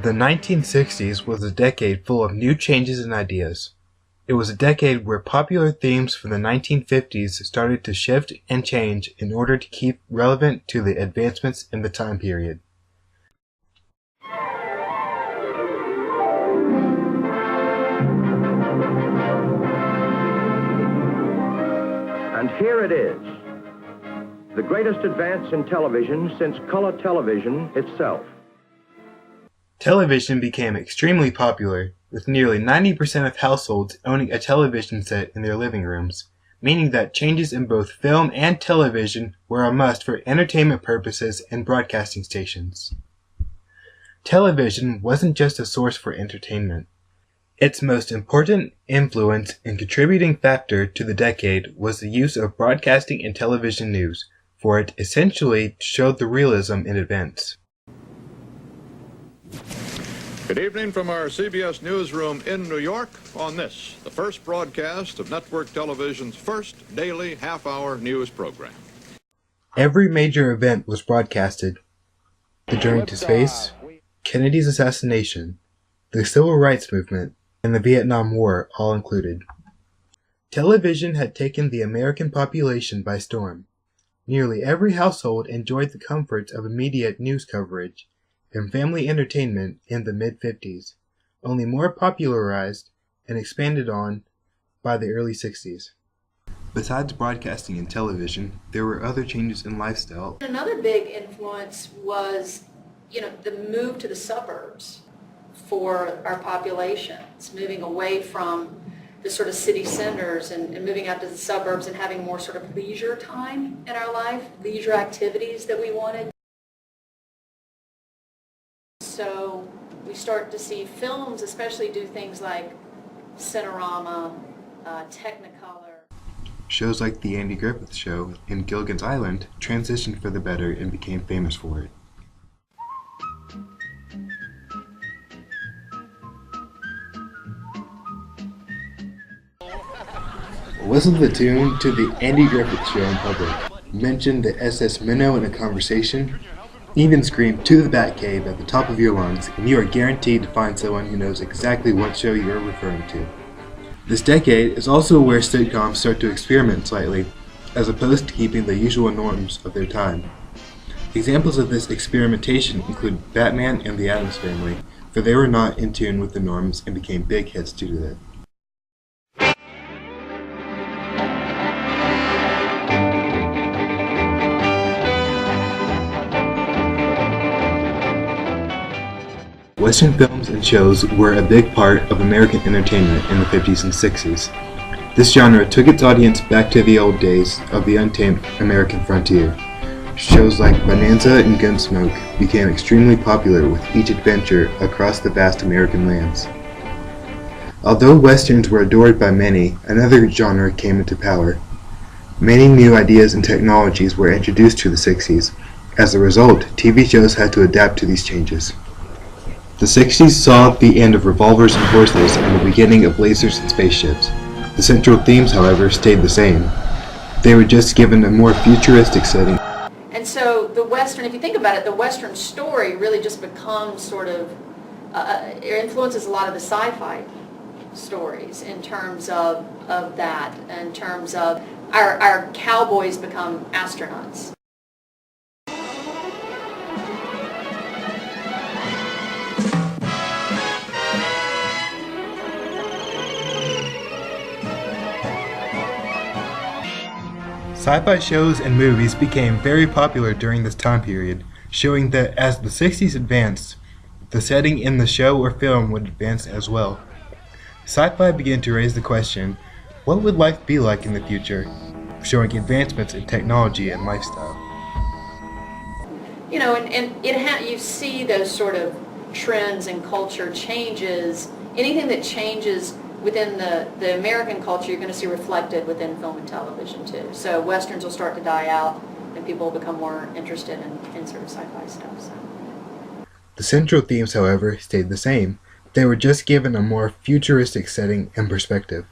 The 1960s was a decade full of new changes and ideas. It was a decade where popular themes from the 1950s started to shift and change in order to keep relevant to the advancements in the time period. And here it is, the greatest advance in television since color television itself. Television became extremely popular, with nearly 90% of households owning a television set in their living rooms, meaning that changes in both film and television were a must for entertainment purposes and broadcasting stations. Television wasn't just a source for entertainment. Its most important influence and contributing factor to the decade was the use of broadcasting and television news, for it essentially showed the realism in events. Good evening from our CBS newsroom in New York on this, the first broadcast of network television's first daily half-hour news program. Every major event was broadcasted. The journey to space, Kennedy's assassination, the Civil Rights Movement, and the Vietnam War all included. Television had taken the American population by storm. Nearly every household enjoyed the comforts of immediate news coverage and family entertainment in the mid-50s, only more popularized and expanded on by the early 60s. Besides broadcasting and television, there were other changes in lifestyle. Another big influence was, the move to the suburbs for our populations, moving away from the sort of city centers and moving out to the suburbs and having more sort of leisure time in our life, leisure activities that we wanted. So we start to see films especially do things like Cinerama, Technicolor. Shows like The Andy Griffith Show and Gilligan's Island transitioned for the better and became famous for it. Whistle the tune to The Andy Griffith Show in public, mention the SS Minnow in a conversation, even scream to the Batcave at the top of your lungs, and you are guaranteed to find someone who knows exactly what show you are referring to. This decade is also where sitcoms start to experiment slightly, as opposed to keeping the usual norms of their time. Examples of this experimentation include Batman and the Addams Family, for they were not in tune with the norms and became big hits due to that. Western films and shows were a big part of American entertainment in the 50s and 60s. This genre took its audience back to the old days of the untamed American frontier. Shows like Bonanza and Gunsmoke became extremely popular with each adventure across the vast American lands. Although Westerns were adored by many, another genre came into power. Many new ideas and technologies were introduced to the 60s. As a result, TV shows had to adapt to these changes. The 60s saw the end of revolvers and horses and the beginning of lasers and spaceships. The central themes, however, stayed the same. They were just given a more futuristic setting. And so the Western, if you think about it, the Western story really just becomes sort of, it influences a lot of the sci-fi stories in terms of that, in terms of our cowboys become astronauts. Sci-fi shows and movies became very popular during this time period, showing that as the 60s advanced, the setting in the show or film would advance as well. Sci-fi began to raise the question, what would life be like in the future, showing advancements in technology and lifestyle. You see those sort of trends and culture changes. Anything that changes within the American culture, you're going to see reflected within film and television too. So Westerns will start to die out and people will become more interested in sort of sci-fi stuff. So. The central themes, however, stayed the same. They were just given a more futuristic setting and perspective.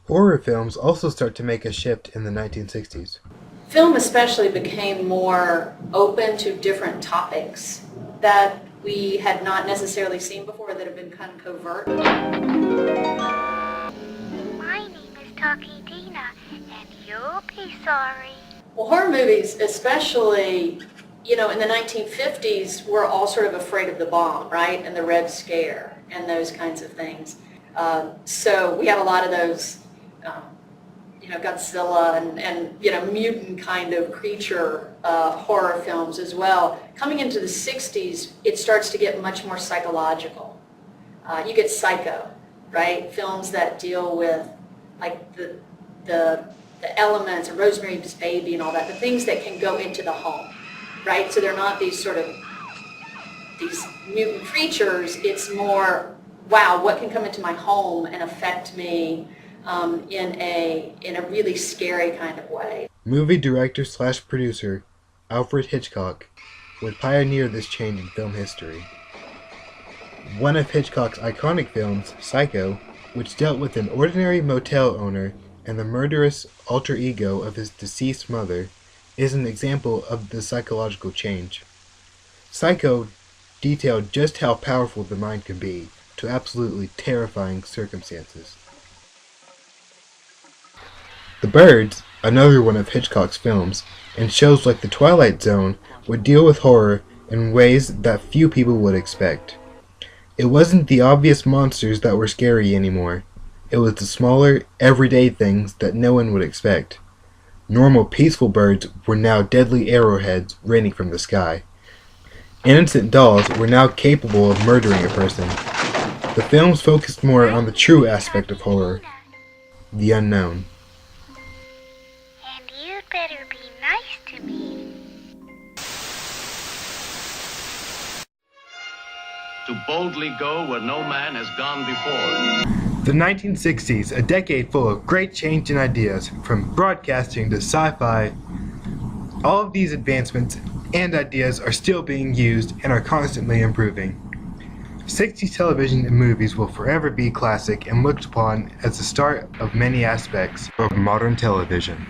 Horror films also start to make a shift in the 1960s. film especially became more open to different topics that we had not necessarily seen before, that have been kind of covert. My name is Taki Dina, and you'll be sorry. Well, horror movies, especially, in the 1950s, were all sort of afraid of the bomb, right? And the Red Scare and those kinds of things. So we had a lot of those, Godzilla and mutant kind of creature horror films as well. Coming into the 60s, it starts to get much more psychological. You get Psycho, right? Films that deal with like the elements, and Rosemary's Baby and all that, the things that can go into the home, right? So they're not these mutant creatures. It's more, wow, what can come into my home and affect me in a really scary kind of way. Movie director/producer Alfred Hitchcock would pioneer this change in film history. One of Hitchcock's iconic films, Psycho, which dealt with an ordinary motel owner and the murderous alter ego of his deceased mother, is an example of the psychological change. Psycho detailed just how powerful the mind can be to absolutely terrifying circumstances. The Birds, another one of Hitchcock's films, and shows like The Twilight Zone would deal with horror in ways that few people would expect. It wasn't the obvious monsters that were scary anymore. It was the smaller, everyday things that no one would expect. Normal, peaceful birds were now deadly arrowheads raining from the sky. Innocent dolls were now capable of murdering a person. The films focused more on the true aspect of horror, the unknown. And you'd better be nice to me. To boldly go where no man has gone before. The 1960s, a decade full of great change in ideas, from broadcasting to sci-fi. All of these advancements and ideas are still being used and are constantly improving. 60s television and movies will forever be classic and looked upon as the start of many aspects of modern television.